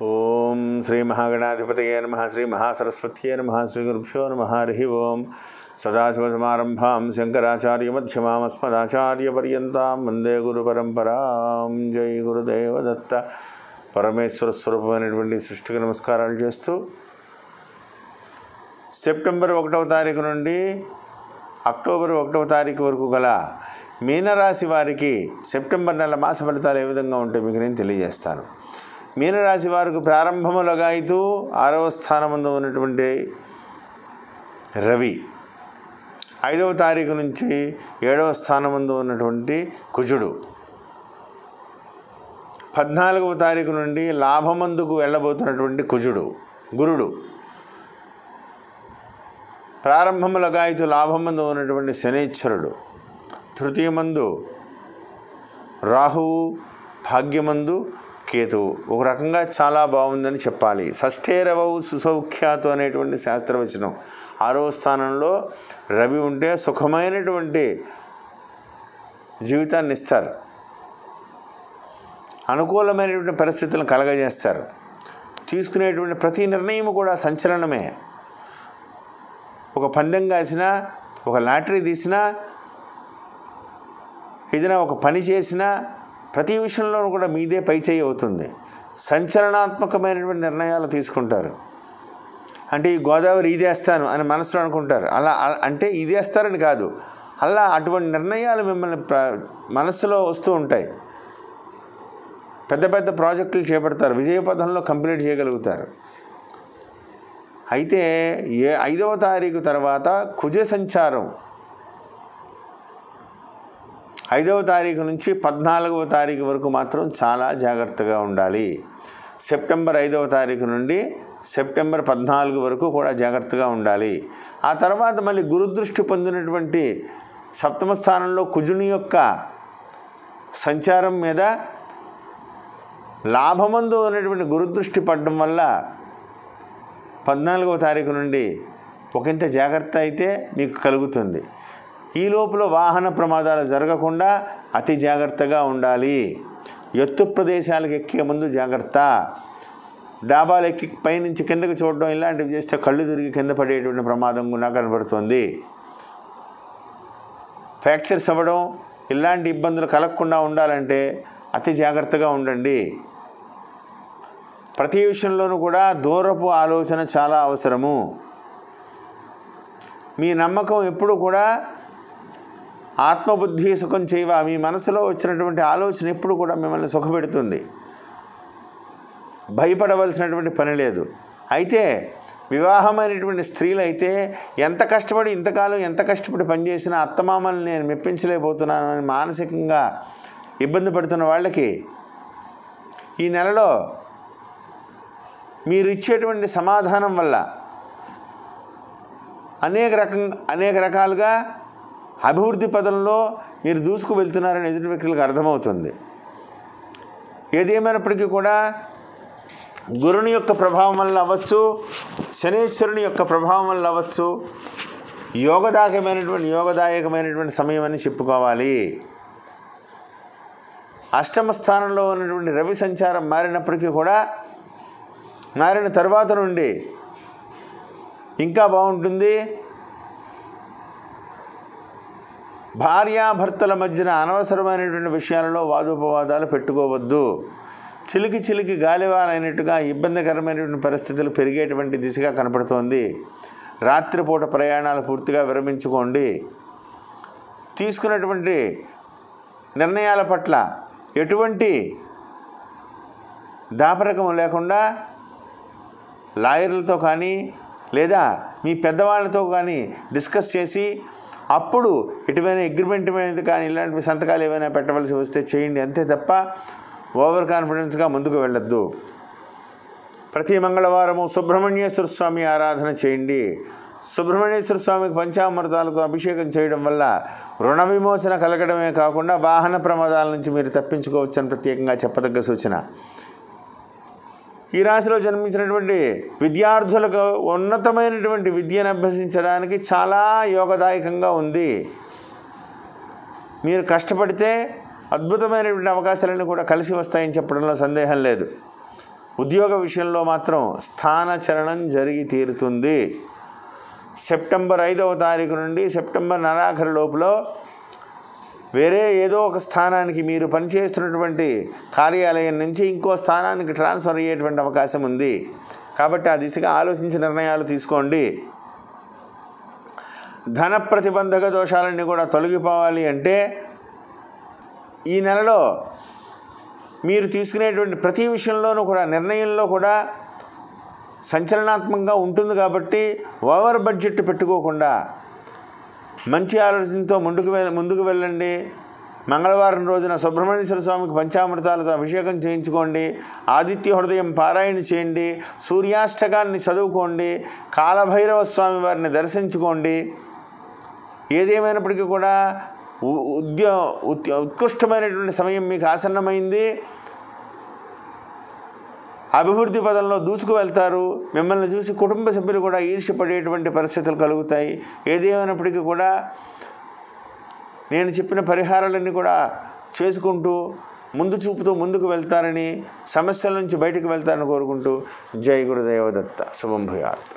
ఓం శ్రీ మహాగణాధిపతయే నమః శ్రీ మహాసరస్వత్యే నమః శ్రీ గురుభ్యో నమః హరి ఓం సదాశివసమారంభాం శంకరాచార్యమధ్యమాం అస్మదాచార్యపర్యంతాం వందే గురుపరంపరాం. జై గురుదేవదత్త. పరమేశ్వర స్వరూపమైనటువంటి సృష్టికి నమస్కారాలు చేస్తూ సెప్టెంబర్ 1వ తారీఖు నుండి అక్టోబర్ 1వ తారీఖు వరకు గల మీనరాశి వారికి సెప్టెంబర్ నెల మాస ఫలితాలు ఏ విధంగా ఉంటాయి మీకు నేను తెలియజేస్తాను. మీనరాశి వారికి ప్రారంభములుగా అయితే 6వ స్థానమందు ఉన్నటువంటి రవి, 5వ తారీఖు నుంచి 7వ స్థానమందు ఉన్నటువంటి కుజుడు, 14వ తారీఖు నుండి లాభమందుకు వెళ్ళబోతున్నటువంటి గురుడు, ప్రారంభములుగా అయితే లాభమందు ఉన్నటువంటి శనీశ్వరుడు, తృతీయమందు రాహువు, భాగ్యమందు కేతువు. ఒక రకంగా చాలా బాగుందని చెప్పాలి. షష్ఠేరవౌ సుసౌఖ్యాతు అనేటువంటి శాస్త్రవచనం. 6వ స్థానంలో రవి ఉంటే సుఖమైనటువంటి జీవితాన్ని ఇస్తారు, అనుకూలమైనటువంటి పరిస్థితులను కలగజేస్తారు. తీసుకునేటువంటి ప్రతి నిర్ణయం కూడా సంచలనమే. ఒక పందెం కాసినా, ఒక లాటరీ తీసినా, ఏదైనా ఒక పని చేసినా ప్రతి విషయంలోనూ కూడా మీదే పైచేయి అవుతుంది. సంచలనాత్మకమైనటువంటి నిర్ణయాలు తీసుకుంటారు. అంటే ఈ గోదావరి ఇదేస్తాను అని మనసులో అనుకుంటారు. అలా అంటే ఇదేస్తారని కాదు, అలా అటువంటి నిర్ణయాలు మిమ్మల్ని మనస్సులో వస్తూ ఉంటాయి. పెద్ద పెద్ద ప్రాజెక్టులు చేపడతారు, విజయపథంలో కంప్లీట్ చేయగలుగుతారు. అయితే 5వ తారీఖు తర్వాత కుజ సంచారం 5వ తారీఖు నుంచి 14వ తారీఖు వరకు మాత్రం చాలా జాగ్రత్తగా ఉండాలి. సెప్టెంబర్ 5వ తారీఖు నుండి సెప్టెంబర్ 14 వరకు కూడా జాగ్రత్తగా ఉండాలి. ఆ తర్వాత మళ్ళీ గురుదృష్టి పొందినటువంటి 7వ స్థానంలో కుజుని యొక్క సంచారం మీద లాభమందు ఉన్నటువంటి గురుదృష్టి పడడం వల్ల 14వ తారీఖు నుండి ఒకంత జాగ్రత్త అయితే మీకు కలుగుతుంది. ఈ లోపల వాహన ప్రమాదాలు జరగకుండా అతి జాగ్రత్తగా ఉండాలి. ఎత్తు ప్రదేశాలకు ఎక్కే ముందు జాగ్రత్త. డాబాలు ఎక్కి పైనుంచి కిందకి చూడడం ఇలాంటివి చేస్తే కళ్ళు తిరిగి కింద పడేటువంటి ప్రమాదం కూడా కనబడుతుంది. ఫ్రాక్చర్స్ అవ్వడం ఇలాంటి ఇబ్బందులు కలగకుండా ఉండాలంటే అతి జాగ్రత్తగా ఉండండి. ప్రతి విషయంలోనూ కూడా దూరపు ఆలోచన చాలా అవసరము. మీ నమ్మకం ఎప్పుడు కూడా ఆత్మబుద్ధి సుఖం చేయవ. మీ మనసులో వచ్చినటువంటి ఆలోచన ఎప్పుడు కూడా మిమ్మల్ని సుఖపెడుతుంది. భయపడవలసినటువంటి పని లేదు. అయితే వివాహమైనటువంటి స్త్రీలు అయితే ఎంత కష్టపడి పనిచేసినా అత్తమామల్ని నేను మెప్పించలేకపోతున్నాను అని మానసికంగా ఇబ్బంది పడుతున్న వాళ్ళకి ఈ నెలలో మీరు ఇచ్చేటువంటి సమాధానం వల్ల అనేక రకాలుగా అభివృద్ధి పదంలో మీరు దూసుకు వెళ్తున్నారని ఎదుటి వ్యక్తులకు అర్థమవుతుంది. ఏదేమైనప్పటికీ కూడా గురుని యొక్క ప్రభావం వల్ల అవ్వచ్చు, శనీశ్వరుని యొక్క ప్రభావం వల్ల అవ్వచ్చు, యోగదాయకమైనటువంటి సమయం అని చెప్పుకోవాలి. 8వ స్థానంలో ఉన్నటువంటి రవి సంచారం మారినప్పటికీ కూడా మారిన తర్వాత నుండి ఇంకా బాగుంటుంది. భార్యాభర్తల మధ్యన అనవసరమైనటువంటి విషయాలలో వాదోపవాదాలు పెట్టుకోవద్దు. చిలికి గాలివానైనట్టుగా ఇబ్బందికరమైనటువంటి పరిస్థితులు పెరిగేటువంటి దిశగా కనపడుతోంది. రాత్రిపూట ప్రయాణాలు పూర్తిగా విరమించుకోండి. తీసుకున్నటువంటి నిర్ణయాల పట్ల ఎటువంటి దాపరికం లేకుండా లాయర్లతో కానీ లేదా మీ పెద్దవాళ్ళతో కానీ డిస్కస్ చేసి అప్పుడు ఎటువైనా అగ్రిమెంట్ మీద కానీ ఇలాంటి సంతకాలు ఏమైనా పెట్టవలసి వస్తే చేయండి. అంతే తప్ప ఓవర్ కాన్ఫిడెన్స్గా ముందుకు వెళ్ళొద్దు. ప్రతి మంగళవారము సుబ్రహ్మణ్యేశ్వర స్వామి ఆరాధన చేయండి. సుబ్రహ్మణ్యేశ్వర స్వామికి పంచామృతాలతో అభిషేకం చేయడం వల్ల రుణ విమోచన కలగడమే కాకుండా వాహన ప్రమాదాల నుంచి మీరు తప్పించుకోవచ్చని ప్రత్యేకంగా చెప్పదగ్గ సూచన. ఈ రాశిలో జన్మించినటువంటి విద్యార్థులకు ఉన్నతమైనటువంటి విద్యను అభ్యసించడానికి చాలా యోగదాయకంగా ఉంది. మీరు కష్టపడితే అద్భుతమైనటువంటి అవకాశాలన్నీ కూడా కలిసి వస్తాయని చెప్పడంలో సందేహం లేదు. ఉద్యోగ విషయంలో మాత్రం స్థానచలనం జరిగి తీరుతుంది. సెప్టెంబర్ 5వ తారీఖు నుండి సెప్టెంబర్ నెలాఖరు లోపల వేరే ఏదో ఒక స్థానానికి మీరు పనిచేస్తున్నటువంటి కార్యాలయం నుంచి ఇంకో స్థానానికి ట్రాన్స్ఫర్ అయ్యేటువంటి అవకాశం ఉంది. కాబట్టి ఆ దిశగా ఆలోచించి నిర్ణయాలు తీసుకోండి. ధన ప్రతిబంధక దోషాలన్నీ కూడా తొలగిపోవాలి అంటే ఈ నెలలో మీరు తీసుకునేటువంటి ప్రతి విషయంలోనూ కూడా నిర్ణయంలో కూడా సంచలనాత్మకంగా ఉంటుంది. కాబట్టి ఓవర్ బడ్జెట్ పెట్టుకోకుండా మంచి ఆలోచనతో ముందుకు వెళ్ళండి. మంగళవారం రోజున సుబ్రహ్మణ్యేశ్వర స్వామికి పంచామృతాలతో అభిషేకం చేయించుకోండి. ఆదిత్య హృదయం పారాయణ చేయండి. సూర్యాష్టకాన్ని చదువుకోండి. కాలభైరవ స్వామి వారిని దర్శించుకోండి. ఏదేమైనప్పటికీ కూడా ఉత్కృష్టమైనటువంటి సమయం మీకు ఆసన్నమైంది. అభివృద్ధి పదంలో దూసుకు వెళ్తారు. మిమ్మల్ని చూసి కుటుంబ సభ్యులు కూడా ఈర్ష్యపడేటువంటి పరిస్థితులు కలుగుతాయి. ఏదేమైనప్పటికీ కూడా నేను చెప్పిన పరిహారాలన్నీ కూడా చేసుకుంటూ ముందు చూపుతూ ముందుకు వెళ్తారని, సమస్యల నుంచి బయటకు వెళ్తారని కోరుకుంటూ జై గురుదేవదత్త. శుభం భూయాత్.